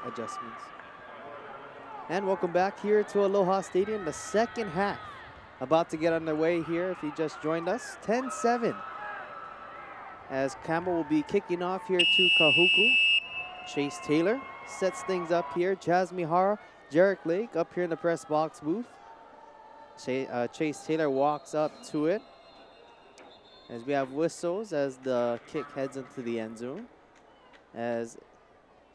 adjustments. And welcome back here to Aloha Stadium. The second half about to get underway here if you just joined us. 10-7 as Campbell will be kicking off here to Kahuku. Chase Taylor sets things up here. Jasmine Hara, Jarek Lake up here in the press box booth. Chase Taylor walks up to it as we have whistles as the kick heads into the end zone. As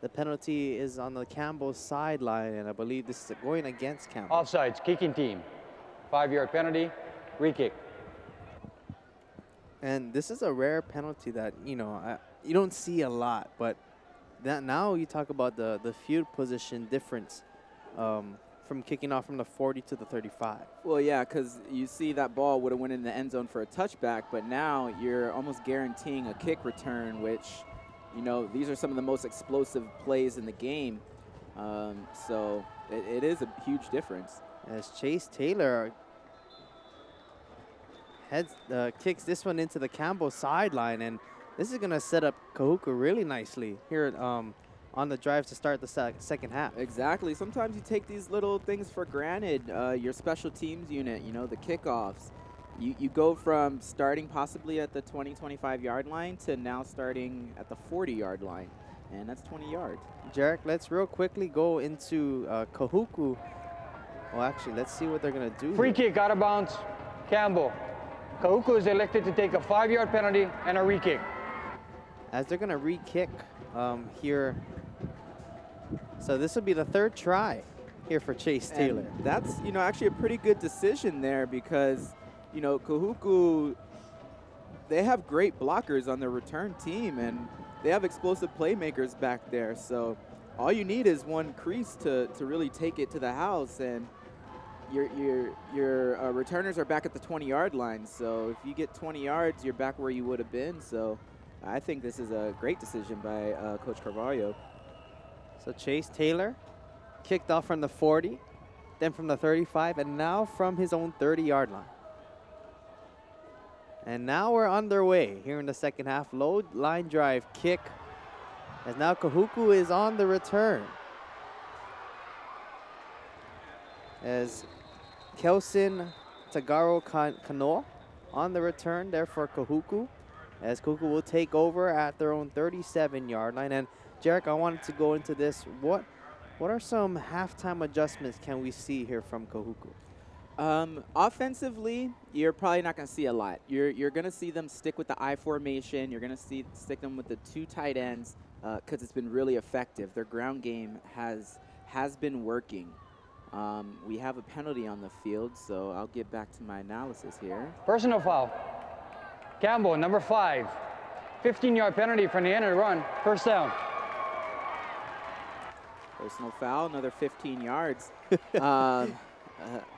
the penalty is on the Campbell sideline, and I believe this is going against Campbell. Offsides, kicking team. 5-yard penalty, re-kick. And this is a rare penalty that, you don't see a lot, but that now you talk about the field position difference from kicking off from the 40 to the 35. Well, yeah, because you see that ball would have went in the end zone for a touchback, but now you're almost guaranteeing a kick return, which, these are some of the most explosive plays in the game. So it is a huge difference. As Chase Taylor kicks this one into the Campbell sideline, and this is going to set up Kahuku really nicely here on the drive to start the second half. Exactly. Sometimes you take these little things for granted. Your special teams unit, the kickoffs. You go from starting possibly at the 20, 25-yard line to now starting at the 40-yard line, and that's 20 yards. Jarek, let's real quickly go into Kahuku. Well, actually, let's see what they're going to do. Free kick out of bounds, Campbell. Kahuku is elected to take a 5-yard penalty and a re-kick. As they're going to re-kick here. So this will be the third try here for Chase Taylor. And that's, actually a pretty good decision there because, Kahuku, they have great blockers on their return team, and they have explosive playmakers back there. So all you need is one crease to really take it to the house, and your returners are back at the 20-yard line. So if you get 20 yards, you're back where you would have been. So I think this is a great decision by Coach Carvalho. So Chase Taylor kicked off from the 40, then from the 35, and now from his own 30-yard line. And now we're underway here in the second half. Low line drive kick, as now Kahuku is on the return. As Kelson Tagaro Kanoa on the return there for Kahuku, as Kahuku will take over at their own 37-yard line. And Jarek, I wanted to go into this. What are some halftime adjustments can we see here from Kahuku? Offensively, you're probably not going to see a lot. You're going to see them stick with the I formation. You're going to stick them with the 2 tight ends because it's been really effective. Their ground game has been working. We have a penalty on the field, so I'll get back to my analysis here. Personal foul. Campbell, number 5. 15-yard penalty from the end of the run. First down. Personal foul, another 15 yards. But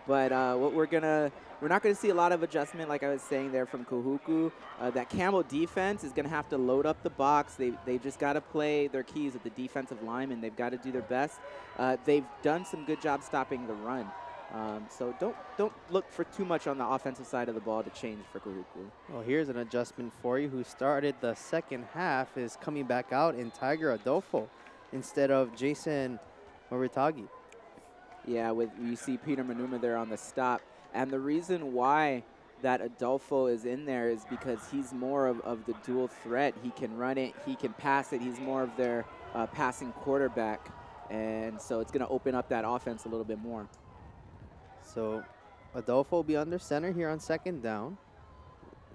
what we're not gonna see a lot of adjustment, like I was saying there from Kahuku. That Campbell defense is gonna have to load up the box. They just got to play their keys at the defensive linemen. They've got to do their best. They've done some good job stopping the run. So don't look for too much on the offensive side of the ball to change for Kahuku. Well, here's an adjustment for you. Who started the second half is coming back out in Tiger Adolfo instead of Jason Moritagi. Yeah, you see Peter Manuma there on the stop. And the reason why that Adolfo is in there is because he's more of the dual threat. He can run it, he can pass it. He's more of their passing quarterback. And so it's going to open up that offense a little bit more. So Adolfo will be under center here on second down.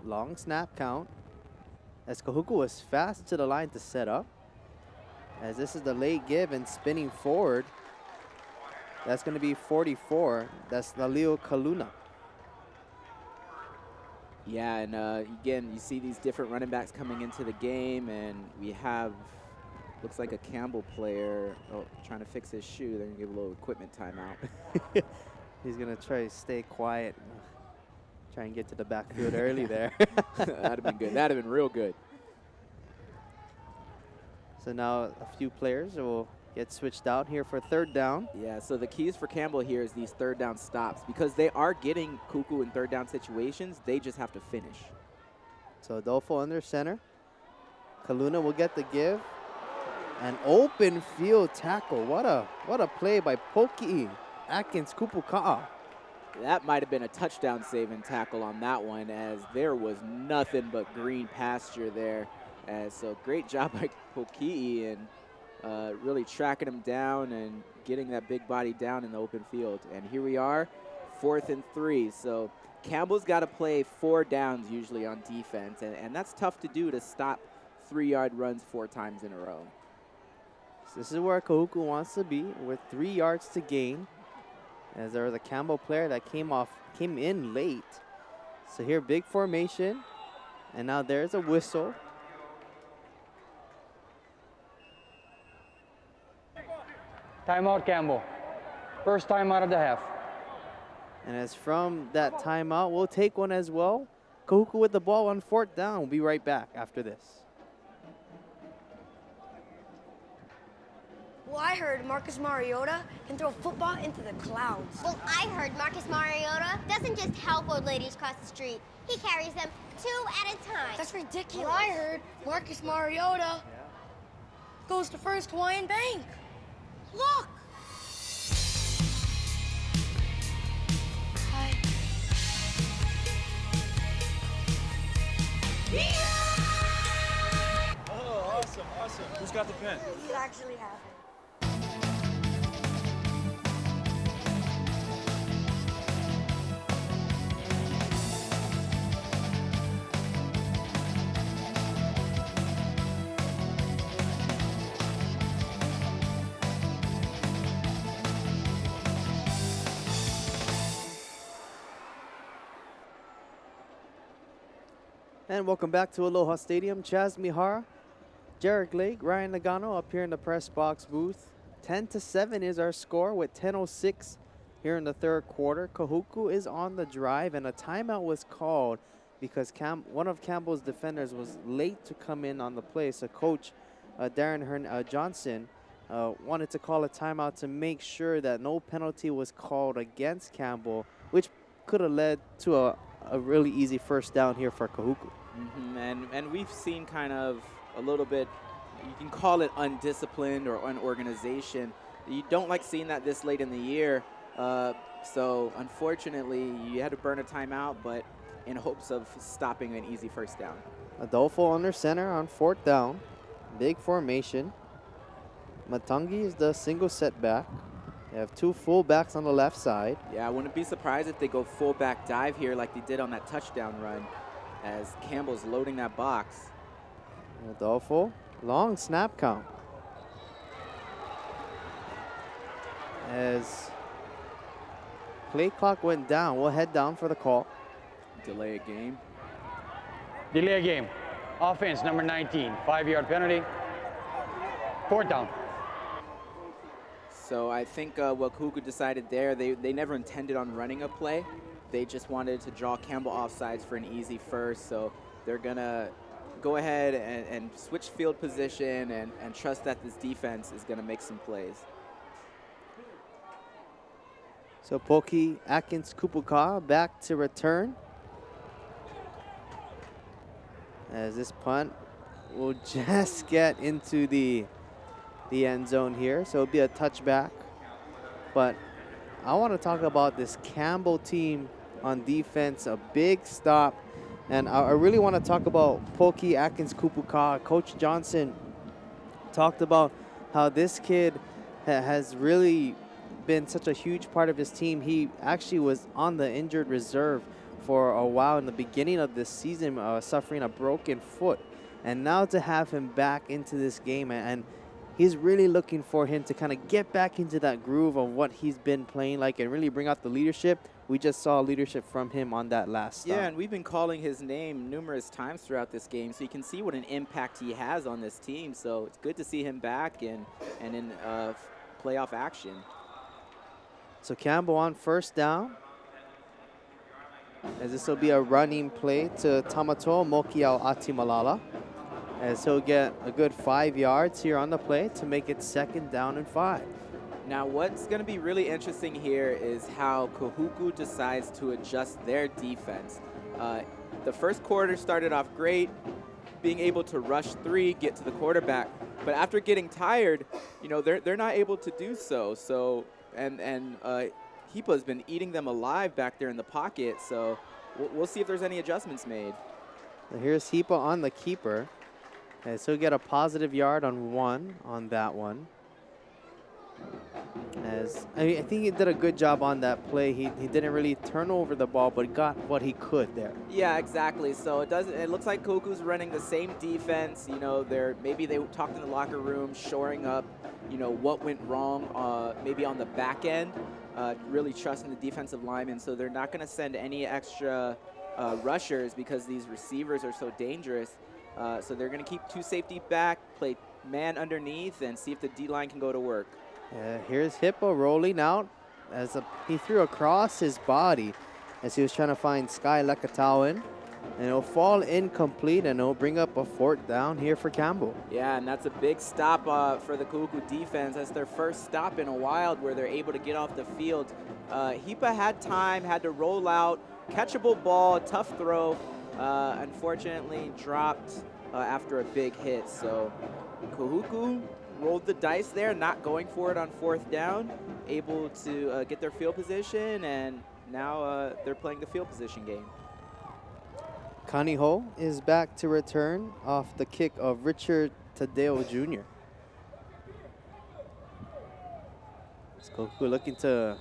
Long snap count. As Kahuku was fast to the line to set up. As this is the late give and spinning forward. That's going to be 44. That's Lalio Kaluna. Yeah, and again, you see these different running backs coming into the game, and we have, looks like a Campbell player trying to fix his shoe. They're going to give a little equipment timeout. He's going to try to stay quiet. Try and get to the backfield early there. That'd have been good. That'd have been real good. So now a few players will get switched out here for third down. Yeah, so the keys for Campbell here is these third down stops because they are getting Kuku in third down situations. They just have to finish. So Adolfo under center. Kaluna will get the give. An open field tackle. What a play by Poki Atkins Kupuka'a. That might have been a touchdown saving tackle on that one, as there was nothing but green pasture there. So great job by Poki and really tracking him down and getting that big body down in the open field. And here we are, 4th and 3. So Campbell's got to play 4 downs usually on defense, and that's tough to do, to stop 3-yard runs 4 times in a row. So this is where Kahuku wants to be, with 3 yards to gain, as there was a Campbell player that came in late. So here, big formation, and now there's a whistle. Timeout, Campbell. First timeout of the half. And as from that timeout, we'll take one as well. Kahuku with the ball on 4th down. We'll be right back after this. Well, I heard Marcus Mariota can throw a football into the clouds. Well, I heard Marcus Mariota doesn't just help old ladies cross the street. He carries them 2 at a time. That's ridiculous. Well, I heard Marcus Mariota goes to First Hawaiian Bank. Look! Hi. Oh, awesome. Who's got the pen? You actually have it. And welcome back to Aloha Stadium. Chaz Mihara, Jarek Lake, Ryan Nagano up here in the press box booth. 10-7 is our score with 10:06 here in the 3rd quarter. Kahuku is on the drive, and a timeout was called because one of Campbell's defenders was late to come in on the play. So Coach Darren Johnson wanted to call a timeout to make sure that no penalty was called against Campbell, which could have led to a really easy first down here for Kahuku. And we've seen kind of a little bit, you can call it undisciplined or unorganization. You don't like seeing that this late in the year. So unfortunately, you had to burn a timeout, but in hopes of stopping an easy first down. Adolfo under center on 4th down. Big formation. Matangi is the single setback. They have 2 fullbacks on the left side. Yeah, I wouldn't be surprised if they go fullback dive here like they did on that touchdown run, as Campbell's loading that box. Adolfo, long snap count. As play clock went down, we'll head down for the call. Delay a game. Delay a game. Offense, number 19. 5-yard penalty. 4th down. So I think what Kahuku decided there, they never intended on running a play. They just wanted to draw Campbell offsides for an easy first. So they're going to go ahead and switch field position and trust that this defense is going to make some plays. So Poki Atkins Kupuka back to return. As this punt will just get into the end zone here. So it'll be a touchback. But I want to talk about this Campbell team on defense, a big stop. And I really want to talk about Poki Atkins Kupuka. Coach Johnson talked about how this kid has really been such a huge part of his team. He actually was on the injured reserve for a while in the beginning of this season, suffering a broken foot. And now to have him back into this game, and he's really looking for him to kind of get back into that groove of what he's been playing like and really bring out the leadership. We just saw leadership from him on that last stop. Yeah, and we've been calling his name numerous times throughout this game, so you can see what an impact he has on this team. So it's good to see him back and in playoff action. So Campbell on 1st down, as this will be a running play to Tamato Mokiao Atimalala, as he'll get a good 5 yards here on the play to make it 2nd down and 5. Now what's going to be really interesting here is how Kahuku decides to adjust their defense. The first quarter started off great. being able to rush 3, get to the quarterback. But after getting tired, they're not able to do so. So and Hipa's been eating them alive back there in the pocket. So we'll see if there's any adjustments made. So here's Hipa on the keeper. And so he'll get a positive yard on 1 on that one. I think he did a good job on that play. He didn't really turn over the ball, but got what he could there. Yeah, exactly. So it looks like Kahuku's running the same defense. Maybe they talked in the locker room, shoring up, what went wrong, maybe on the back end, really trusting the defensive linemen. So they're not going to send any extra rushers because these receivers are so dangerous. So they're going to keep 2 safety back, play man underneath, and see if the D-line can go to work. Here's Hippo rolling out as he threw across his body as he was trying to find Sky Lekatawan. And it'll fall incomplete, and it'll bring up a 4th down here for Campbell. Yeah, and that's a big stop for the Kahuku defense. That's their first stop in a while where they're able to get off the field. Hipa had time, had to roll out, catchable ball, tough throw. Unfortunately, dropped after a big hit. So Kahuku rolled the dice there, not going for it on 4th down, able to get their field position, and now they're playing the field position game. Kaniho is back to return off the kick of Richard Tadeo Jr. We're looking to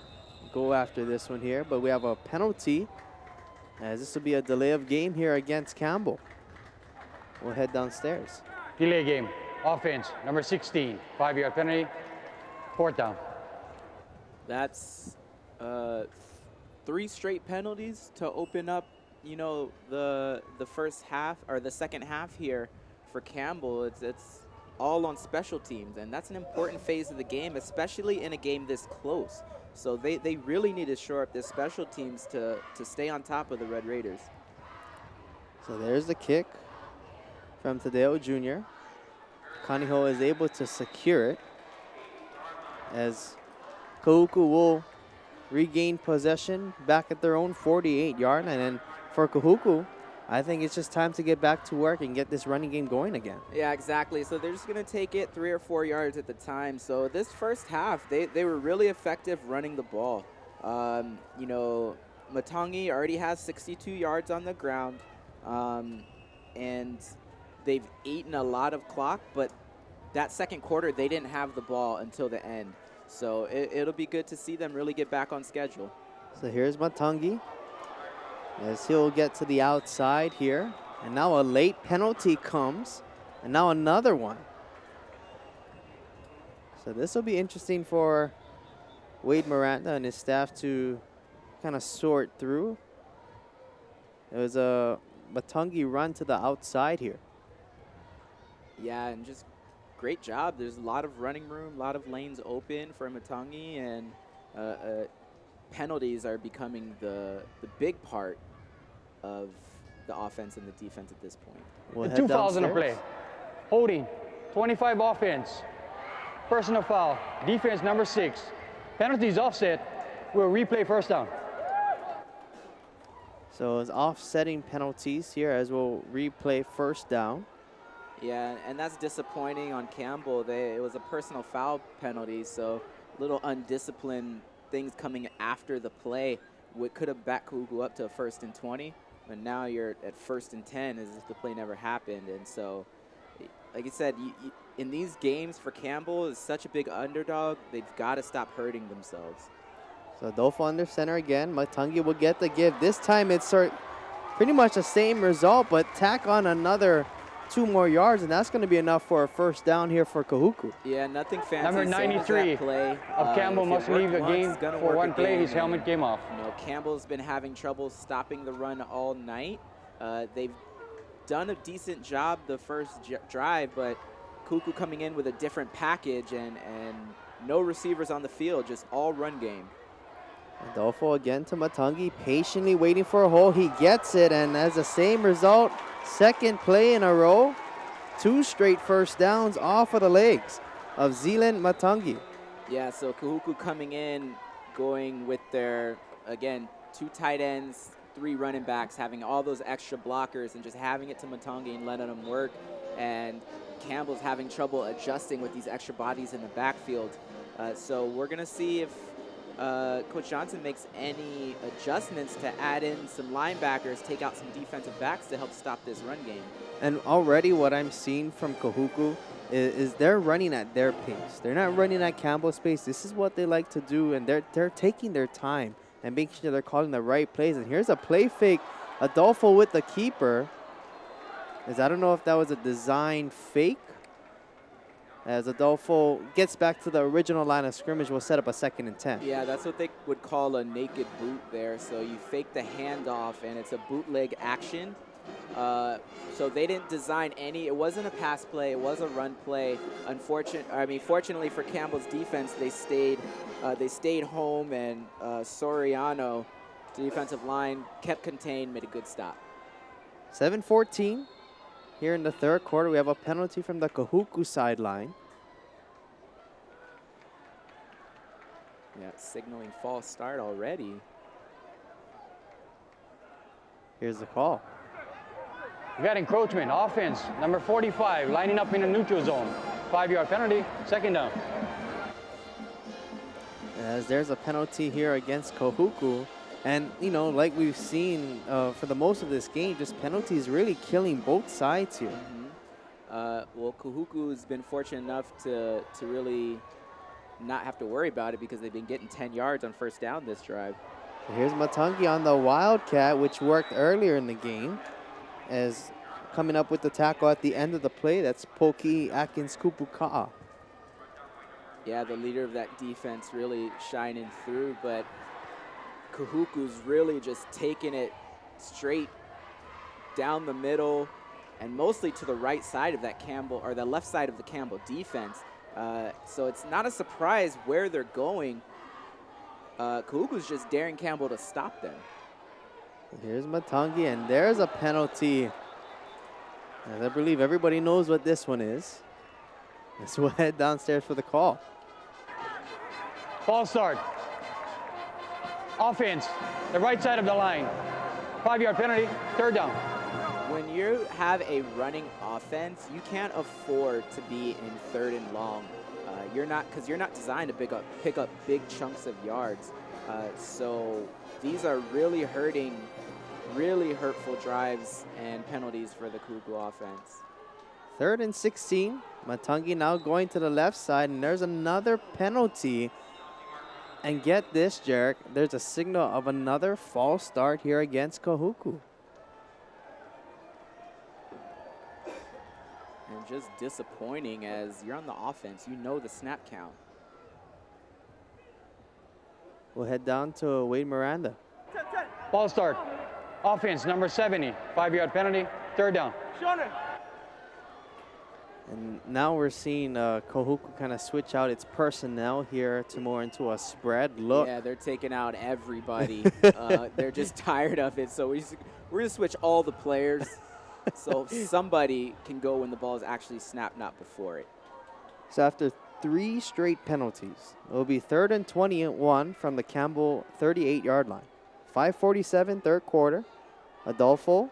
go after this one here, but we have a penalty, as this will be a delay of game here against Campbell. We'll head downstairs. Delay game. Offense, number 16. 5-yard penalty. 4th down. That's 3 straight penalties to open up, the first half or the second half here for Campbell. It's all on special teams, and that's an important phase of the game, especially in a game this close. So they really need to shore up their special teams to stay on top of the Red Raiders. So there's the kick from Tadeo Jr. Kaniho is able to secure it as Kahuku will regain possession back at their own 48-yard. And then for Kahuku, I think it's just time to get back to work and get this running game going again. Yeah, exactly. So they're just going to take it 3 or 4 yards at the time. So this first half, they were really effective running the ball. Matangi already has 62 yards on the ground, and they've eaten a lot of clock, but that second quarter, they didn't have the ball until the end. So it'll be good to see them really get back on schedule. So here's Matangi as he'll get to the outside here. And now a late penalty comes, and now another one. So this will be interesting for Wade Miranda and his staff to kind of sort through. It was a Matangi run to the outside here. Yeah, and just great job. There's a lot of running room, a lot of lanes open for Matangi, and penalties are becoming the big part of the offense and the defense at this point. We'll 2 fouls in the play. Holding, 25 offense. Personal foul, defense number 6. Penalties offset, we'll replay 1st down. So it's offsetting penalties here as we'll replay 1st down. Yeah, and that's disappointing on Campbell. It was a personal foul penalty, so little undisciplined things coming after the play could have backed Kahuku up to a 1st and 20, but now you're at 1st and 10 as if the play never happened. And so, like I said, in these games for Campbell, is such a big underdog, they've got to stop hurting themselves. So Adolfo under center again. Matangi will get the give. This time it's pretty much the same result, but tack on another 2 more yards, and that's going to be enough for a 1st down here for Kahuku. Yeah, nothing fancy. Number 93 play. of Campbell must leave the game for one play. His helmet came off. Campbell's been having trouble stopping the run all night. They've done a decent job the first drive, but Kahuku coming in with a different package and no receivers on the field, just all run game. Adolfo again to Matangi, patiently waiting for a hole. He gets it, and has the same result. 2nd play in a row. 2 straight 1st downs off of the legs of Zealand Matangi. Yeah, so Kahuku coming in, going with their, again, 2 tight ends, 3 running backs, having all those extra blockers and just having it to Matangi and letting them work. And Campbell's having trouble adjusting with these extra bodies in the backfield. So we're going to see if Coach Johnson makes any adjustments to add in some linebackers, take out some defensive backs to help stop this run game. And already what I'm seeing from Kahuku is they're running at their pace. They're not running at Campbell's pace. This is what they like to do, and they're taking their time and making sure they're calling the right plays. And here's a play fake, Adolfo with the keeper. I don't know if that was a design fake. As Adolfo gets back to the original line of scrimmage, will set up a 2nd and 10. Yeah, that's what they would call a naked boot there. So you fake the handoff, and it's a bootleg action. So they didn't design any. It wasn't a pass play. It was a run play. Fortunately for Campbell's defense, they stayed home, and Soriano, the defensive line, kept contained, made a good stop. 7-14 here in the 3rd quarter. We have a penalty from the Kahuku sideline. Yeah, signaling false start already. Here's the call. We got encroachment, offense, number 45, lining up in the neutral zone. 5-yard penalty, 2nd down. As there's a penalty here against Kahuku. And, you know, like we've seen for the most of this game, just penalties really killing both sides here. Well, Kahuku's been fortunate enough to really not have to worry about it because they've been getting 10 yards on 1st down this drive. Here's Matangi on the Wildcat, which worked earlier in the game, as coming up with the tackle at the end of the play. That's Poki Atkins Kupuka'a. Yeah, the leader of that defense really shining through, but Kahuku's really just taking it straight down the middle and mostly to the right side of that Campbell, or the left side of the Campbell defense. So it's not a surprise where they're going. Kahuku's just daring Campbell to stop them. Here's Matangi, and there's a penalty. As I believe everybody knows what this one is. Let's we'll head downstairs for the call. False start. Offense, the right side of the line. 5-yard penalty, 3rd down. When you have a running offense, you can't afford to be in 3rd and long. Because you're not designed to pick up big chunks of yards. So these are really hurtful drives and penalties for the Kahuku offense. 3rd and 16. Matangi now going to the left side, and there's another penalty. And get this, Jarek, there's a signal of another false start here against Kahuku. And just disappointing, as you're on the offense, you know the snap count. We'll head down to Wade Miranda. False start. Offense, number 70, 5-yard penalty, 3rd down. And now we're seeing Kahuku kind of switch out its personnel here to more into a spread look. Yeah, they're taking out everybody. They're just tired of it. So we're going to switch all the players so somebody can go when the ball is actually snapped, not before it. So after 3 straight penalties, it will be 3rd and 21 from the Campbell 38-yard line. 5:47, 3rd quarter. Adolfo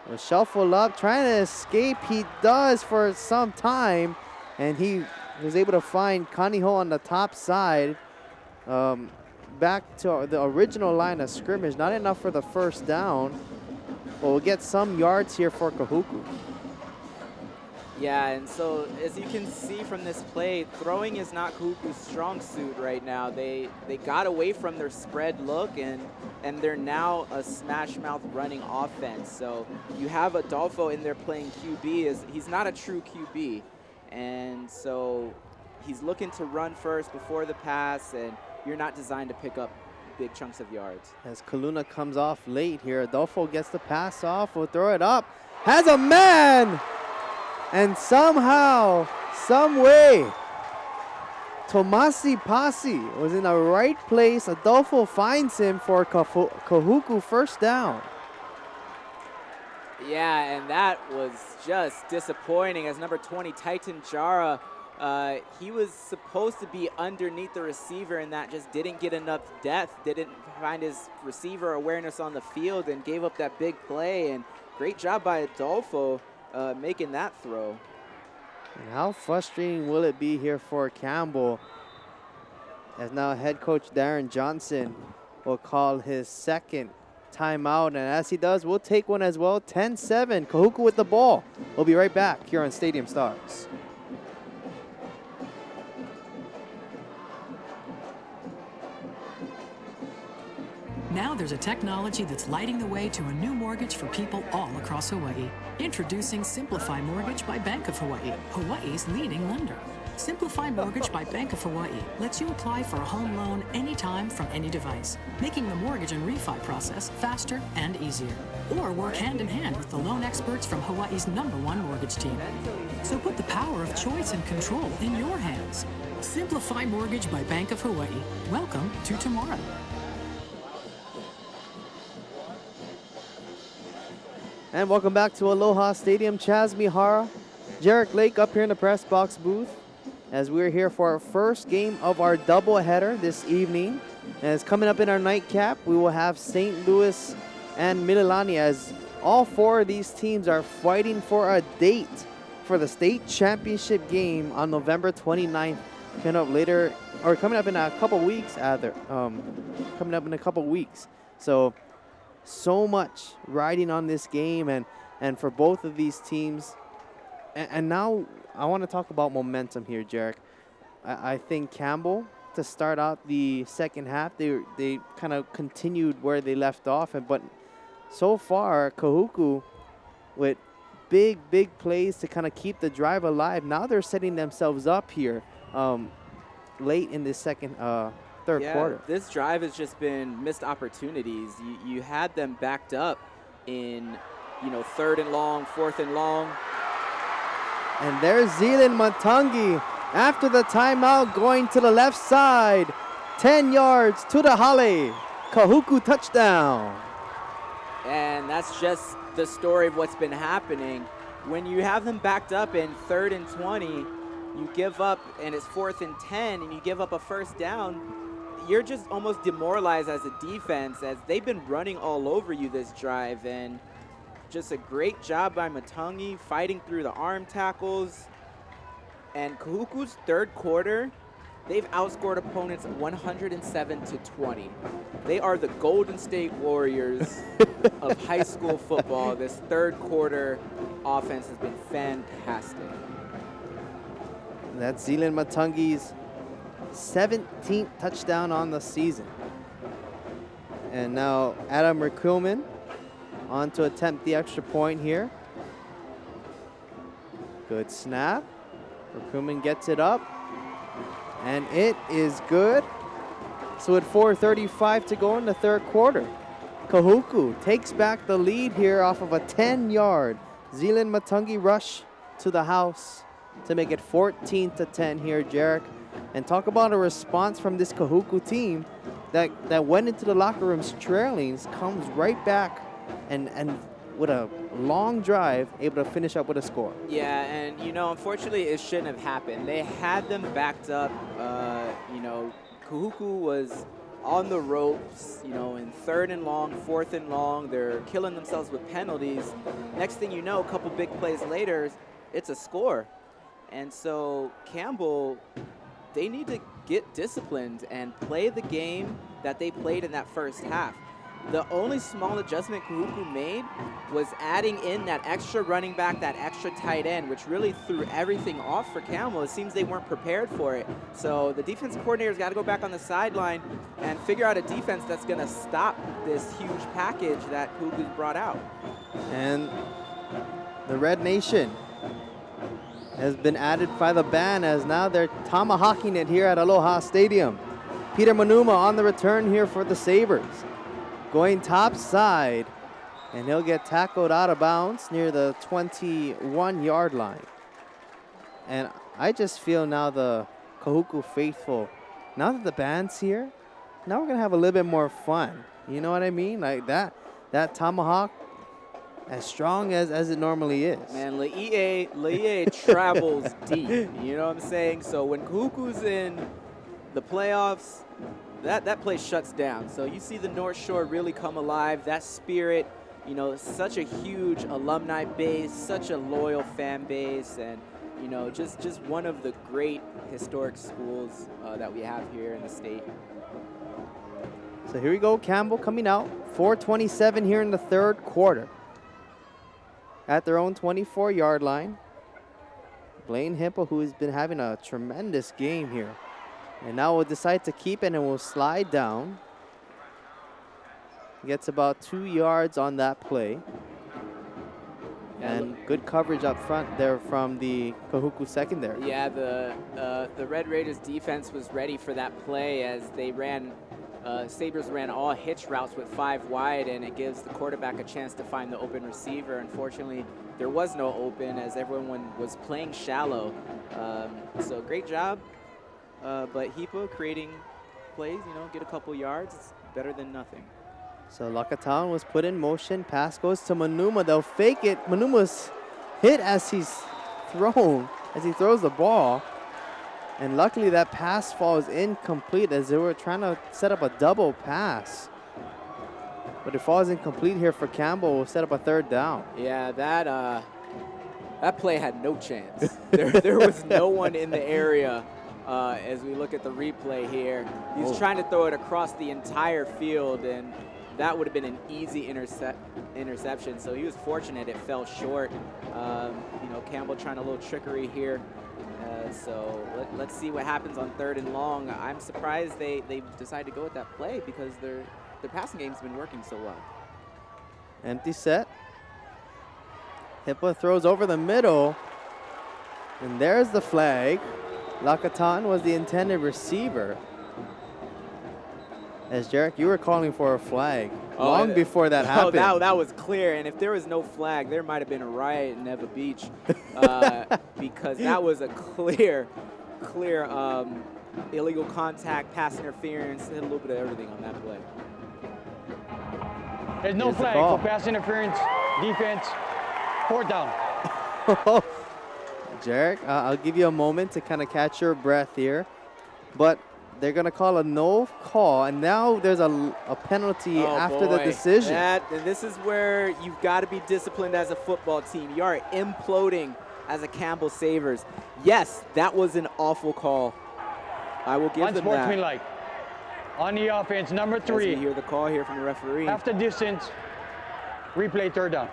will shuffle up, trying to escape. He does for some time, and he was able to find Kaniho on the top side. Back to the original line of scrimmage. Not enough for the 1st down, but we'll get some yards here for Kahuku. Yeah, and so as you can see from this play, throwing is not Kahuku's strong suit right now. They got away from their spread look, and they're now a smash mouth running offense. So you have Adolfo in there playing QB. He's not a true QB, and so he's looking to run first before the pass, and you're not designed to pick up big chunks of yards. As Kaluna comes off late here, Adolfo gets the pass off, will throw it up, has a man! And somehow, some way, Tomasi Pasi was in the right place. Adolfo finds him for Kahuku 1st down. Yeah, and that was just disappointing as number 20, Titan Jara, He was supposed to be underneath the receiver, and that just didn't get enough depth, didn't find his receiver awareness on the field, and gave up that big play. And great job by Adolfo making that throw. And how frustrating will it be here for Campbell, as now head coach Darren Johnson will call his second timeout. And as he does, we'll take one as well. 10-7, Kahuku with the ball. We'll be right back here on Stadium Stars. Now there's a technology that's lighting the way to a new mortgage for people all across Hawaii. Introducing Simplify Mortgage by Bank of Hawaii, Hawaii's leading lender. Simplify Mortgage by Bank of Hawaii lets you apply for a home loan anytime from any device, making the mortgage and refi process faster and easier. Or work hand in hand with the loan experts from Hawaii's #1 mortgage team. So put the power of choice and control in your hands. Simplify Mortgage by Bank of Hawaii. Welcome to tomorrow. And welcome back to Aloha Stadium. Chaz Mihara, Jarek Lake up here in the press box booth as we're here for our first game of our doubleheader this evening. And it's coming up in our nightcap. We will have St. Louis and Mililani, as all four of these teams are fighting for a date for the state championship game on November 29th. Coming up later, or coming up in a couple weeks, coming up in a couple weeks. So much riding on this game and for both of these teams. And now I want to talk about momentum here, Jarek. I think Campbell, to start out the second half, they kind of continued where they left off. But so far, Kahuku with big plays to kind of keep the drive alive. Now they're setting themselves up here late in the third quarter. This drive has just been missed opportunities. You had them backed up in, 3rd and long, 4th and long. And there's Zealand Matangi after the timeout going to the left side. 10 yards to the Hale. Kahuku touchdown. And that's just the story of what's been happening. When you have them backed up in 3rd and 20, you give up, and it's 4th and 10, and you give up a first down, you're just almost demoralized as a defense, as they've been running all over you this drive. And just a great job by Matangi fighting through the arm tackles. And Kahuku's third quarter, they've outscored opponents 107-20. They are the Golden State Warriors of high school football. This third quarter offense has been fantastic. That's Zealand Matangi's 17th touchdown on the season. And now Adam Rickleman on to attempt the extra point here. Good snap. Rickleman gets it up. And it is good. So with 4:35 to go in the third quarter, Kahuku takes back the lead here off of a 10-yard Zealand Matangi rush to the house to make it 14-10 here, Jarek. And talk about a response from this Kahuku team that went into the locker rooms trailing, comes right back and with a long drive, able to finish up with a score. Yeah, and, unfortunately, it shouldn't have happened. They had them backed up. Kahuku was on the ropes, in 3rd and long, 4th and long. They're killing themselves with penalties. Next thing you know, a couple big plays later, it's a score. And so Campbell, they need to get disciplined and play the game that they played in that first half. The only small adjustment Kahuku made was adding in that extra running back, that extra tight end, which really threw everything off for Campbell. It seems they weren't prepared for it. So the defensive coordinator's got to go back on the sideline and figure out a defense that's going to stop this huge package that Kahuku's brought out. And the Red Nation has been added by the band, as now they're tomahawking it here at Aloha Stadium. Peter Manuma on the return here for the Sabres. Going top side, and he'll get tackled out of bounds near the 21-yard line. And I just feel now the Kahuku faithful, now that the band's here, now we're going to have a little bit more fun. You know what I mean? Like that tomahawk as strong as it normally is. Man, Laie travels deep. You know what I'm saying? So when Kahuku's in the playoffs, that place shuts down. So you see the North Shore really come alive. That spirit, you know, such a huge alumni base, such a loyal fan base, and you know, just one of the great historic schools that we have here in the state. So here we go, Campbell coming out. 4:27 here in the third quarter. At their own 24-yard line. Blaine Hippo, who has been having a tremendous game here. And now will decide to keep it and will slide down. Gets about 2 yards on that play. And good coverage up front there from the Kahuku secondary. Yeah, the Red Raiders defense was ready for that play as they ran, Sabres ran all hitch routes with 5 wide, and it gives the quarterback a chance to find the open receiver. Unfortunately, there was no open as everyone was playing shallow. So great job, but Hippo creating plays, you know, get a couple yards, it's better than nothing. So Lakatan was put in motion. Pass goes to Manuma. They'll fake it. Manuma's hit as he's thrown, as he throws the ball. And luckily that pass falls incomplete as they were trying to set up a double pass. But it falls incomplete here for Campbell. Will set up a third down. Yeah, that play had no chance. there was no one in the area as we look at the replay here. He's trying to throw it across the entire field, and that would have been an easy interception. So he was fortunate it fell short. You know, Campbell trying a little trickery here. So let's see what happens on 3rd and long. I'm surprised they decided to go with that play because their passing game's been working so well. Empty set. Hippo throws over the middle. And there's the flag. Lakatan was the intended receiver. As Jarek, you were calling for a flag long before that happened. That was clear. And if there was no flag, there might have been a riot in Neva Beach because that was a clear illegal contact, pass interference, and a little bit of everything on that play. There's no flag for pass interference, defense, 4th down. Jarek, I'll give you a moment to kind of catch your breath here. But they're going to call a no call, and now there's a penalty after the decision. And this is where you've got to be disciplined as a football team. You are imploding as a Campbell Sabres. Yes, that was an awful call. I will give them that. Unsportsmanlike. On the offense, number 3. As we hear the call here from the referee. After distance, replay 3rd down.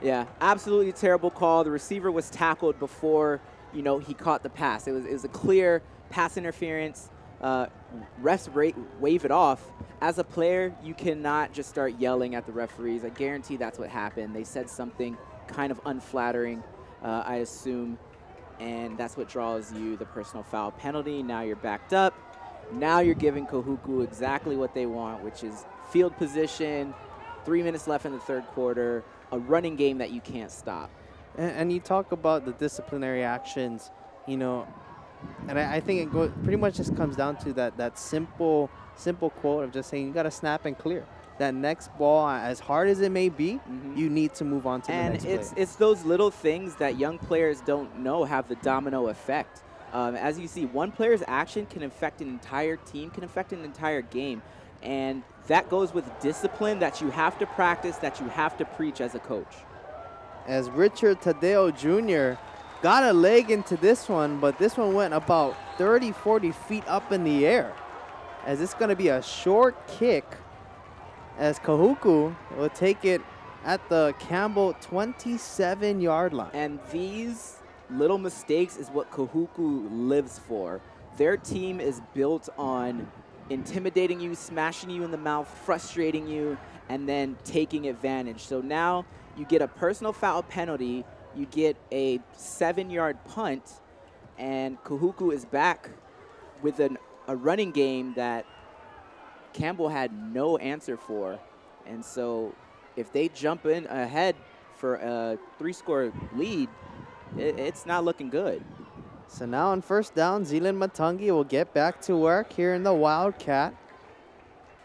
Yeah, absolutely terrible call. The receiver was tackled before, you know, he caught the pass. It was a clear pass interference. Refs wave it off. As a player, you cannot just start yelling at the referees. I guarantee that's what happened. They said something kind of unflattering, I assume, and that's what draws you the personal foul penalty. Now you're backed up. Now you're giving Kahuku exactly what they want, which is field position, 3 minutes left in the 3rd quarter, a running game that you can't stop. And you talk about the disciplinary actions, you know, and I think it pretty much just comes down to that simple quote of just saying you got to snap and clear. That next ball, as hard as it may be, you need to move on to the next play. And it's those little things that young players don't know have the domino effect. As you see, one player's action can affect an entire team, can affect an entire game. And that goes with discipline that you have to practice, that you have to preach as a coach. As Richard Tadeo Jr. got a leg into this one, but this one went about 30, 40 feet up in the air. As it's going to be a short kick as Kahuku will take it at the Campbell 27-yard line. And these little mistakes is what Kahuku lives for. Their team is built on intimidating you, smashing you in the mouth, frustrating you, and then taking advantage. So now you get a personal foul penalty, you get a 7-yard punt, and Kahuku is back with a running game that Campbell had no answer for. And so if they jump in ahead for a 3-score lead, it's not looking good. So now on 1st down, Zealand Matungi will get back to work here in the Wildcat.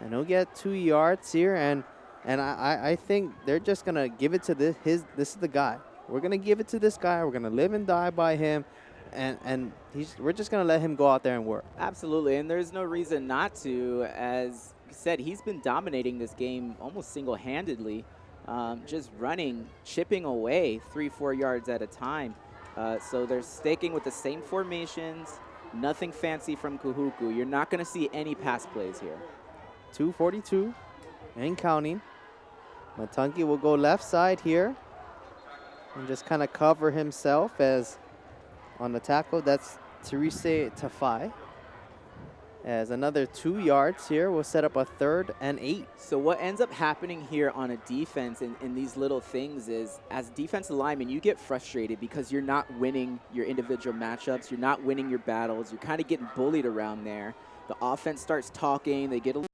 And he'll get 2 yards here. And And I think they're just going to give it to this is the guy. We're going to give it to this guy. We're going to live and die by him. And we're just going to let him go out there and work. Absolutely, and there's no reason not to. As you said, he's been dominating this game almost single-handedly, just running, chipping away 3-4 yards at a time. So they're sticking with the same formations, nothing fancy from Kahuku. You're not going to see any pass plays here. 2:42 and counting. Matungi will go left side here and just kind of cover himself as on the tackle. That's Terise Tafai. As another 2 yards here, we'll set up a 3rd and 8. So what ends up happening here on a defense in these little things is, as defensive lineman, you get frustrated because you're not winning your individual matchups. You're not winning your battles. You're kind of getting bullied around there. The offense starts talking. They get a